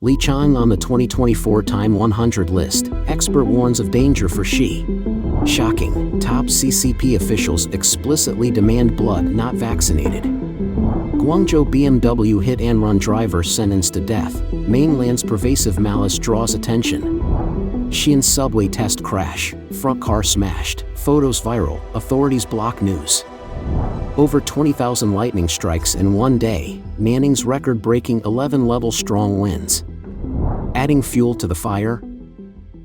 Li Qiang on the 2024 Time 100 list, expert warns of danger for Xi. Shocking, top CCP officials explicitly demand blood not vaccinated. Guangzhou BMW hit-and-run driver sentenced to death, Mainland's pervasive malice draws attention. Qiang subway test crash, front car smashed, photos viral, authorities block news. Over 20,000 lightning strikes in one day, Nanning's record-breaking 11-level strong winds. Adding fuel to the fire?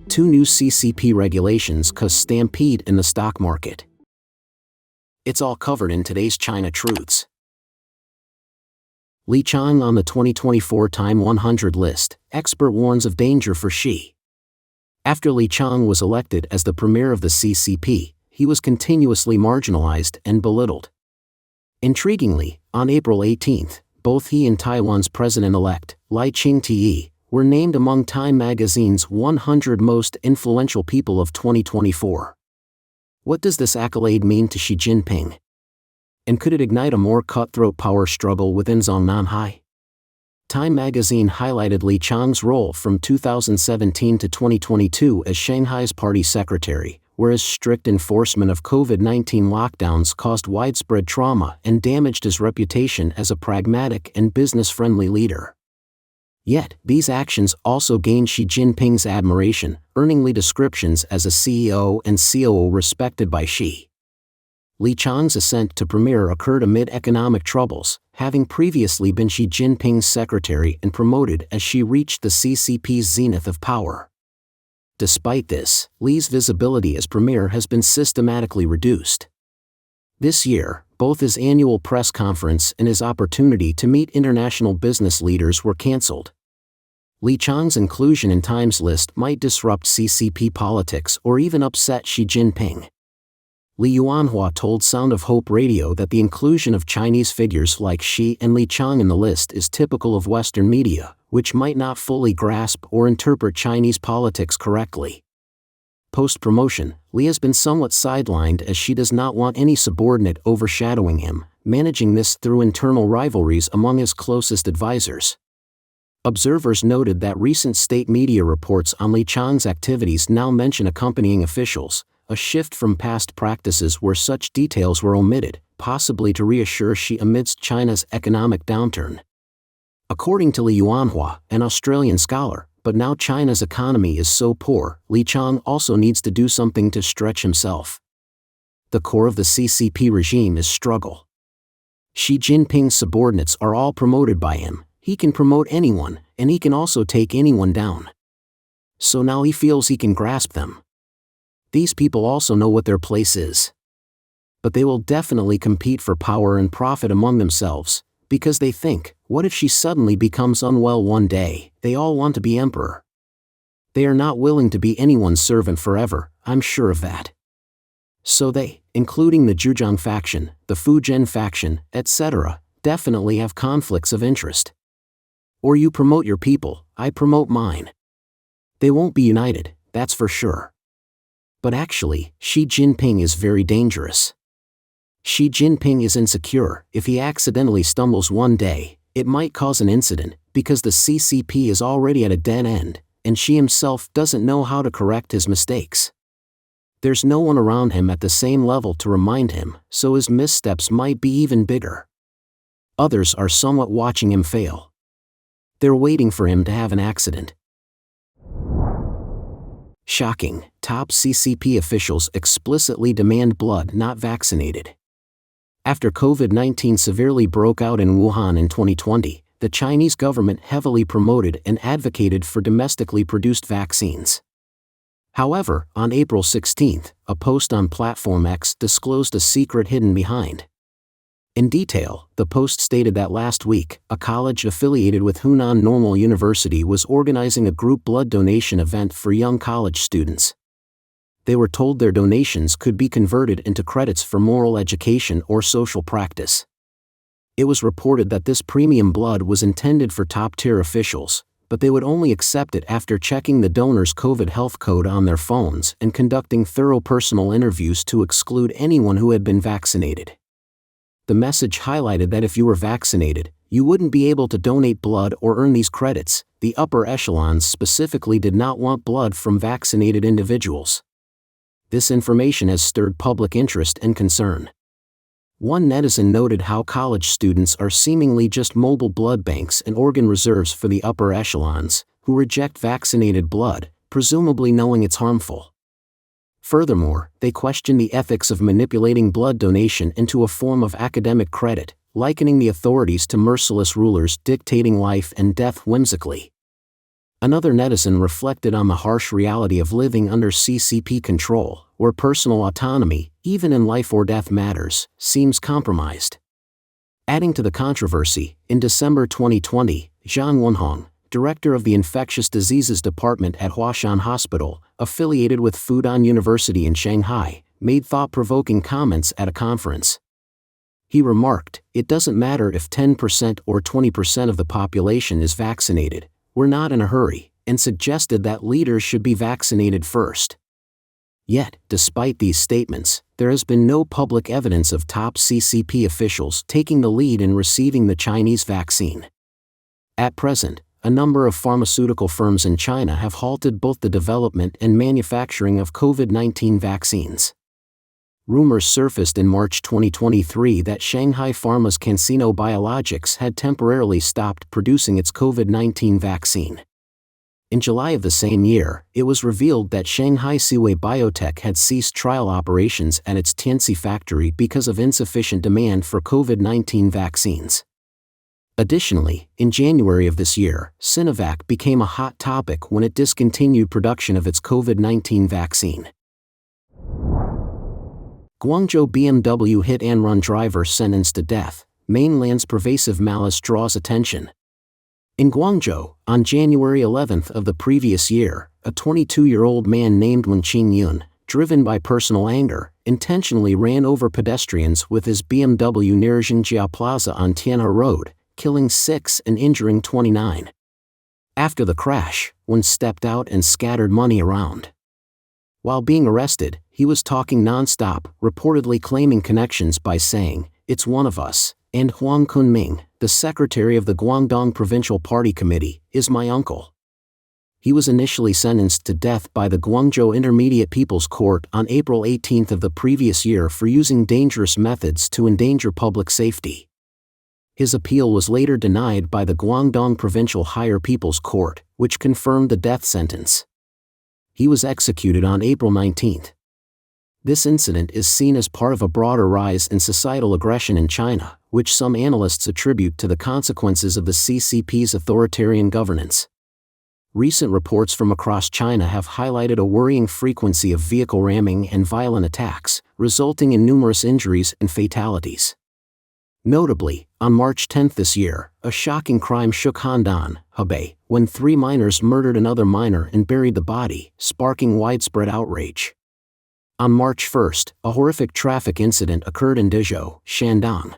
2 new CCP regulations cause stampede in the stock market. It's all covered in today's China Truths. Li Qiang on the 2024 Time 100 list, expert warns of danger for Xi. After Li Qiang was elected as the premier of the CCP, he was continuously marginalized and belittled. Intriguingly, on April 18, both he and Taiwan's president-elect, Lai Ching-te, were named among Time magazine's 100 most influential people of 2024. What does this accolade mean to Xi Jinping? And could it ignite a more cutthroat power struggle within Nanning? Time magazine highlighted Li Qiang's role from 2017 to 2022 as Shanghai's party secretary, whereas strict enforcement of COVID-19 lockdowns caused widespread trauma and damaged his reputation as a pragmatic and business-friendly leader. Yet, these actions also gained Xi Jinping's admiration, earning Li descriptions as a CEO and COO respected by Xi. Li Qiang's ascent to premier occurred amid economic troubles, having previously been Xi Jinping's secretary and promoted as Xi reached the CCP's zenith of power. Despite this, Li's visibility as premier has been systematically reduced. This year, both his annual press conference and his opportunity to meet international business leaders were cancelled. Li Qiang's inclusion in Time's list might disrupt CCP politics or even upset Xi Jinping. Li Yuanhua told Sound of Hope Radio that the inclusion of Chinese figures like Xi and Li Qiang in the list is typical of Western media, which might not fully grasp or interpret Chinese politics correctly. Post-promotion, Li has been somewhat sidelined as she does not want any subordinate overshadowing him, managing this through internal rivalries among his closest advisors. Observers noted that recent state media reports on Li Qiang's activities now mention accompanying officials, a shift from past practices where such details were omitted, possibly to reassure Xi amidst China's economic downturn. According to Li Yuanhua, an Australian scholar, but now China's economy is so poor, Li Qiang also needs to do something to stretch himself. The core of the CCP regime is struggle. Xi Jinping's subordinates are all promoted by him. He can promote anyone, and he can also take anyone down. So now he feels he can grasp them. These people also know what their place is. But they will definitely compete for power and profit among themselves, because they think, what if Xi suddenly becomes unwell one day? They all want to be emperor. They are not willing to be anyone's servant forever, I'm sure of that. So they, including the Zhejiang faction, the Fujian faction, etc., definitely have conflicts of interest. Or you promote your people, I promote mine. They won't be united, that's for sure. But actually, Xi Jinping is very dangerous. Xi Jinping is insecure. If he accidentally stumbles one day, it might cause an incident, because the CCP is already at a dead end, and Xi himself doesn't know how to correct his mistakes. There's no one around him at the same level to remind him, so his missteps might be even bigger. Others are somewhat watching him fail. They're waiting for him to have an accident. Shocking, top CCP officials explicitly demand blood not vaccinated. After COVID-19 severely broke out in Wuhan in 2020, the Chinese government heavily promoted and advocated for domestically produced vaccines. However, on April 16, a post on Platform X disclosed a secret hidden behind. In detail, the post stated that last week, a college affiliated with Hunan Normal University was organizing a group blood donation event for young college students. They were told their donations could be converted into credits for moral education or social practice. It was reported that this premium blood was intended for top-tier officials, but they would only accept it after checking the donor's COVID health code on their phones and conducting thorough personal interviews to exclude anyone who had been vaccinated. The message highlighted that if you were vaccinated, You wouldn't be able to donate blood or earn these credits. The upper echelons specifically did not want blood from vaccinated individuals. This information has stirred public interest and concern. One netizen noted how college students are seemingly just mobile blood banks and organ reserves for the upper echelons, who reject vaccinated blood, presumably knowing it's harmful. Furthermore, they question the ethics of manipulating blood donation into a form of academic credit, likening the authorities to merciless rulers dictating life and death whimsically. Another netizen reflected on the harsh reality of living under CCP control, where personal autonomy, even in life or death matters, seems compromised. Adding to the controversy, in December 2020, Zhang Wenhong, director of the Infectious Diseases Department at Huashan Hospital, affiliated with Fudan University in Shanghai, made thought-provoking comments at a conference. He remarked, "It doesn't matter if 10% or 20% of the population is vaccinated, we're not in a hurry," and suggested that leaders should be vaccinated first. Yet, despite these statements, there has been no public evidence of top CCP officials taking the lead in receiving the Chinese vaccine. At present, a number of pharmaceutical firms in China have halted both the development and manufacturing of COVID-19 vaccines. Rumors surfaced in March 2023 that Shanghai Pharma's CanSino Biologics had temporarily stopped producing its COVID-19 vaccine. In July of the same year, it was revealed that Shanghai Siwei Biotech had ceased trial operations at its Tianxi factory because of insufficient demand for COVID-19 vaccines. Additionally, in January of this year, Sinovac became a hot topic when it discontinued production of its COVID-19 vaccine. Guangzhou BMW hit-and-run driver sentenced to death. Mainland's pervasive malice draws attention. In Guangzhou, on January 11 of the previous year, a 22-year-old man named Wen Qingyun, driven by personal anger, intentionally ran over pedestrians with his BMW near Zhengjia Plaza on Tianhe Road, killing 6 and injuring 29. After the crash, Wen stepped out and scattered money around. While being arrested, he was talking non-stop, reportedly claiming connections by saying, "It's one of us," and Huang Kunming, the secretary of the Guangdong Provincial Party Committee, is my uncle. He was initially sentenced to death by the Guangzhou Intermediate People's Court on April 18 of the previous year for using dangerous methods to endanger public safety. His appeal was later denied by the Guangdong Provincial Higher People's Court, which confirmed the death sentence. He was executed on April 19. This incident is seen as part of a broader rise in societal aggression in China, which some analysts attribute to the consequences of the CCP's authoritarian governance. Recent reports from across China have highlighted a worrying frequency of vehicle ramming and violent attacks, resulting in numerous injuries and fatalities. Notably, on March 10 this year, a shocking crime shook Handan, Hebei, when 3 minors murdered another minor and buried the body, sparking widespread outrage. On March 1, a horrific traffic incident occurred in Dezhou, Shandong.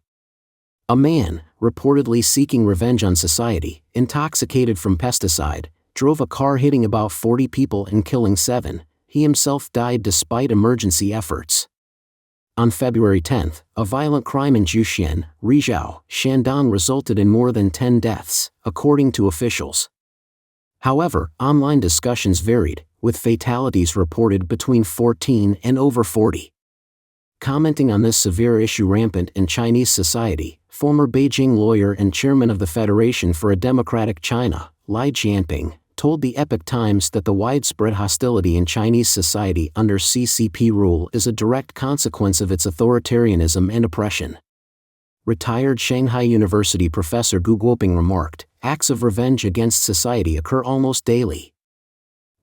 A man, reportedly seeking revenge on society, intoxicated from pesticide, drove a car hitting about 40 people and killing 7. He himself died despite emergency efforts. On February 10, a violent crime in Jiuxian, Rizhao, Shandong resulted in more than 10 deaths, according to officials. However, online discussions varied, with fatalities reported between 14 and over 40. Commenting on this severe issue rampant in Chinese society, former Beijing lawyer and chairman of the Federation for a Democratic China, Li Jianping, told the Epoch Times that the widespread hostility in Chinese society under CCP rule is a direct consequence of its authoritarianism and oppression. Retired Shanghai University professor Gu Guoping remarked, "Acts of revenge against society occur almost daily.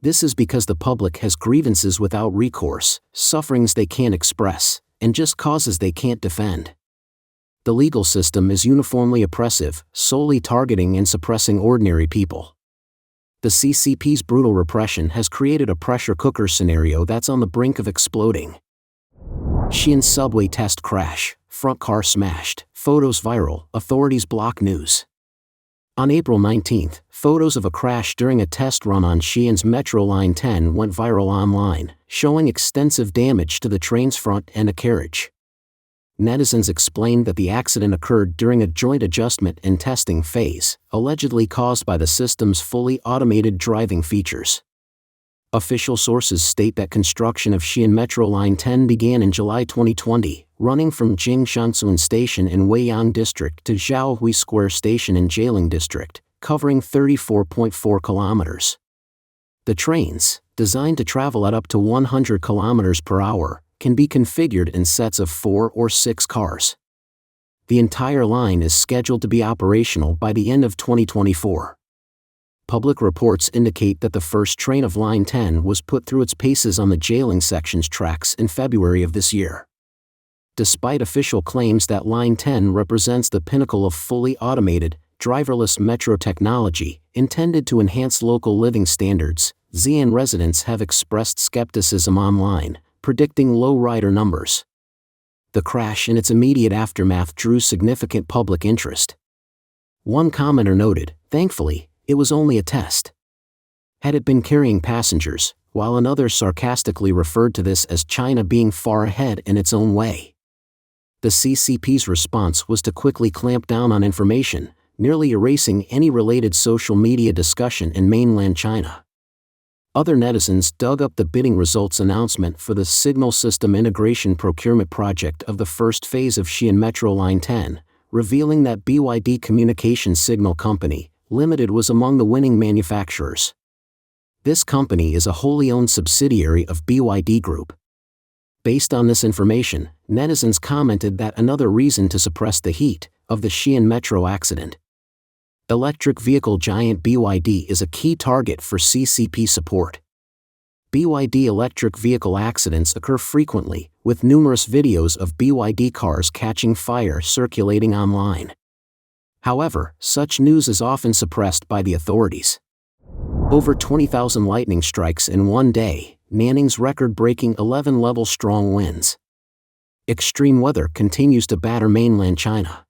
This is because the public has grievances without recourse, sufferings they can't express, and just causes they can't defend. The legal system is uniformly oppressive, solely targeting and suppressing ordinary people. The CCP's brutal repression has created a pressure cooker scenario that's on the brink of exploding." Xi'an subway test crash, front car smashed, photos viral, authorities block news. On April 19, photos of a crash during a test run on Xi'an's Metro Line 10 went viral online, showing extensive damage to the train's front and a carriage. Netizens explained that the accident occurred during a joint adjustment and testing phase, allegedly caused by the system's fully automated driving features. Official sources state that construction of Qiang Metro Line 10 began in July 2020, running from Jingshansun Station in Weiyang District to Zhaohui Square Station in Jialing District, covering 34.4 kilometers. The trains, designed to travel at up to 100 kilometers per hour, can be configured in sets of 4 or 6 cars. The entire line is scheduled to be operational by the end of 2024. Public reports indicate that the first train of Line 10 was put through its paces on the Jialing section's tracks in February of this year. Despite official claims that Line 10 represents the pinnacle of fully automated, driverless metro technology, intended to enhance local living standards, Xi'an residents have expressed skepticism online, predicting low rider numbers. The crash and its immediate aftermath drew significant public interest. One commenter noted, "Thankfully, it was only a test." Had it been carrying passengers, while another sarcastically referred to this as China being far ahead in its own way. The CCP's response was to quickly clamp down on information, nearly erasing any related social media discussion in mainland China. Other netizens dug up the bidding results announcement for the Signal System Integration Procurement Project of the first phase of Qiang Metro Line 10, revealing that BYD Communications Signal Company Limited was among the winning manufacturers. This company is a wholly owned subsidiary of BYD Group. Based on this information, netizens commented that another reason to suppress the heat of the Qiang Metro accident. Electric vehicle giant BYD is a key target for CCP support. BYD electric vehicle accidents occur frequently, with numerous videos of BYD cars catching fire circulating online. However, such news is often suppressed by the authorities. Over 20,000 lightning strikes in one day, Nanning's record-breaking 11-level strong winds. Extreme weather continues to batter mainland China.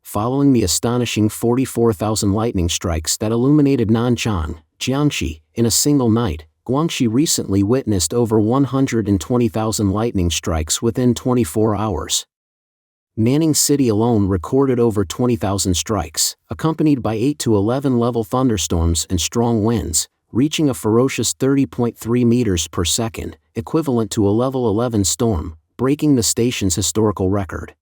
Following the astonishing 44,000 lightning strikes that illuminated Nanchang, Jiangxi, in a single night, Guangzhou recently witnessed over 120,000 lightning strikes within 24 hours. Nanning City alone recorded over 20,000 strikes, accompanied by 8 to 11 level thunderstorms and strong winds, reaching a ferocious 30.3 meters per second, equivalent to a level 11 storm, breaking the station's historical record.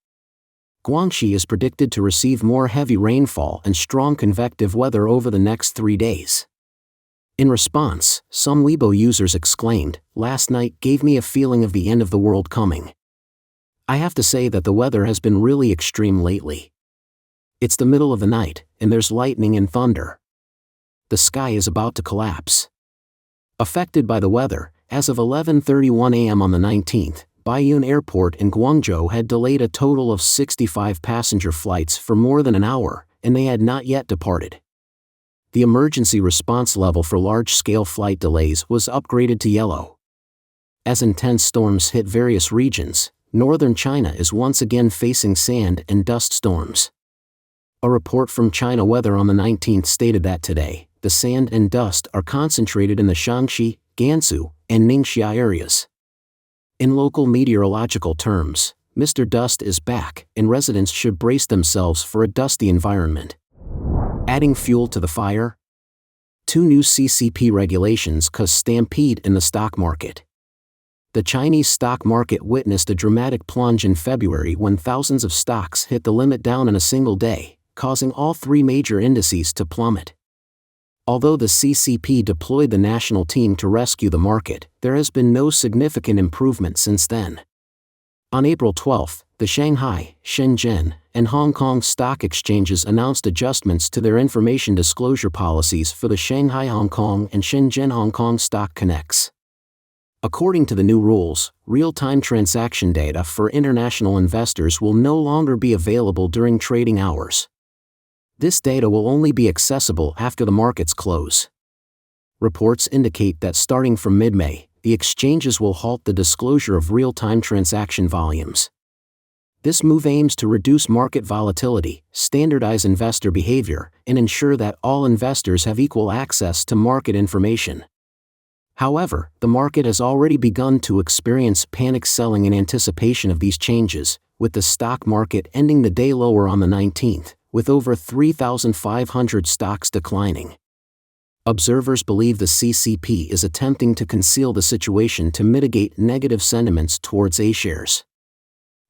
Guangxi is predicted to receive more heavy rainfall and strong convective weather over the next 3 days. In response, some Weibo users exclaimed, "Last night gave me a feeling of the end of the world coming." I have to say that the weather has been really extreme lately. It's the middle of the night, and there's lightning and thunder. The sky is about to collapse. Affected by the weather, as of 11:31 a.m. on the 19th, Baiyun Airport in Guangzhou had delayed a total of 65 passenger flights for more than an hour, and they had not yet departed. The emergency response level for large-scale flight delays was upgraded to yellow. As intense storms hit various regions, northern China is once again facing sand and dust storms. A report from China Weather on the 19th stated that today, the sand and dust are concentrated in the Shaanxi, Gansu, and Ningxia areas. In local meteorological terms, Mr. Dust is back, and residents should brace themselves for a dusty environment. Adding fuel to the fire? 2 new CCP regulations cause stampede in the stock market. The Chinese stock market witnessed a dramatic plunge in February when thousands of stocks hit the limit down in a single day, causing all 3 major indices to plummet. Although the CCP deployed the national team to rescue the market, there has been no significant improvement since then. On April 12, the Shanghai, Shenzhen, and Hong Kong stock exchanges announced adjustments to their information disclosure policies for the Shanghai Hong Kong and Shenzhen Hong Kong stock connects. According to the new rules, real-time transaction data for international investors will no longer be available during trading hours. This data will only be accessible after the markets close. Reports indicate that starting from mid-May, the exchanges will halt the disclosure of real-time transaction volumes. This move aims to reduce market volatility, standardize investor behavior, and ensure that all investors have equal access to market information. However, the market has already begun to experience panic selling in anticipation of these changes, with the stock market ending the day lower on the 19th, with over 3,500 stocks declining. Observers believe the CCP is attempting to conceal the situation to mitigate negative sentiments towards A-shares.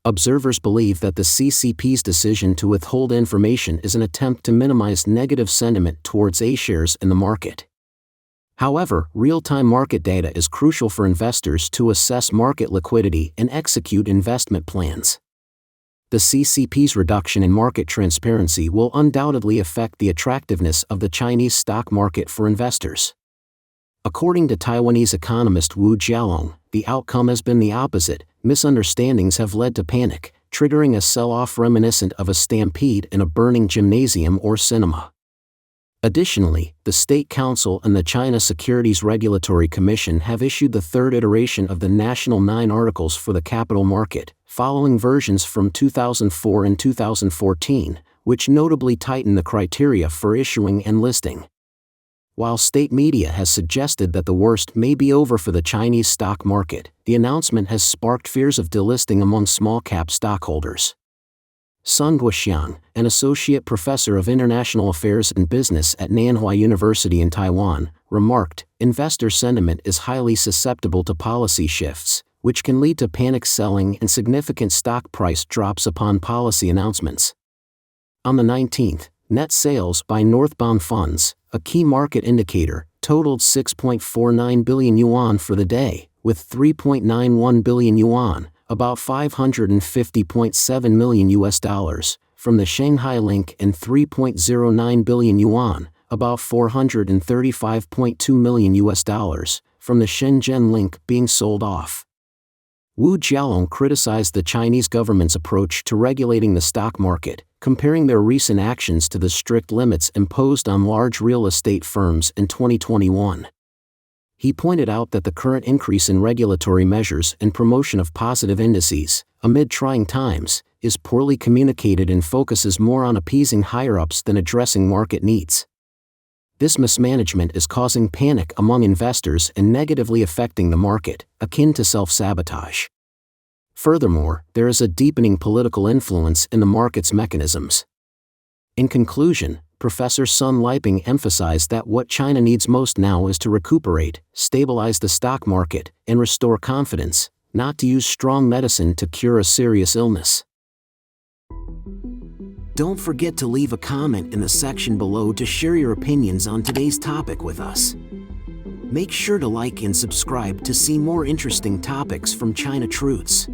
Observers believe that the CCP's decision to withhold information is an attempt to minimize negative sentiment towards A-shares in the market. However, real-time market data is crucial for investors to assess market liquidity and execute investment plans. The CCP's reduction in market transparency will undoubtedly affect the attractiveness of the Chinese stock market for investors. According to Taiwanese economist Wu Jialong, the outcome has been the opposite. Misunderstandings have led to panic, triggering a sell-off reminiscent of a stampede in a burning gymnasium or cinema. Additionally, the State Council and the China Securities Regulatory Commission have issued the third iteration of the National 9 Articles for the Capital Market, following versions from 2004 and 2014, which notably tighten the criteria for issuing and listing. While state media has suggested that the worst may be over for the Chinese stock market, the announcement has sparked fears of delisting among small-cap stockholders. Sun Guoxiang, an associate professor of international affairs and business at Nanhua University in Taiwan, remarked, "Investor sentiment is highly susceptible to policy shifts, which can lead to panic selling and significant stock price drops upon policy announcements." On the 19th, net sales by northbound funds, a key market indicator, totaled 6.49 billion yuan for the day, with 3.91 billion yuan, about $550.7 million, from the Shanghai Link and 3.09 billion yuan, about $435.2 million, from the Shenzhen Link being sold off. Wu Jialong criticized the Chinese government's approach to regulating the stock market, comparing their recent actions to the strict limits imposed on large real estate firms in 2021. He pointed out that the current increase in regulatory measures and promotion of positive indices, amid trying times, is poorly communicated and focuses more on appeasing higher-ups than addressing market needs. This mismanagement is causing panic among investors and negatively affecting the market, akin to self-sabotage. Furthermore, there is a deepening political influence in the market's mechanisms. In conclusion, Professor Sun Liping emphasized that what China needs most now is to recuperate, stabilize the stock market, and restore confidence, not to use strong medicine to cure a serious illness. Don't forget to leave a comment in the section below to share your opinions on today's topic with us. Make sure to like and subscribe to see more interesting topics from China Truths.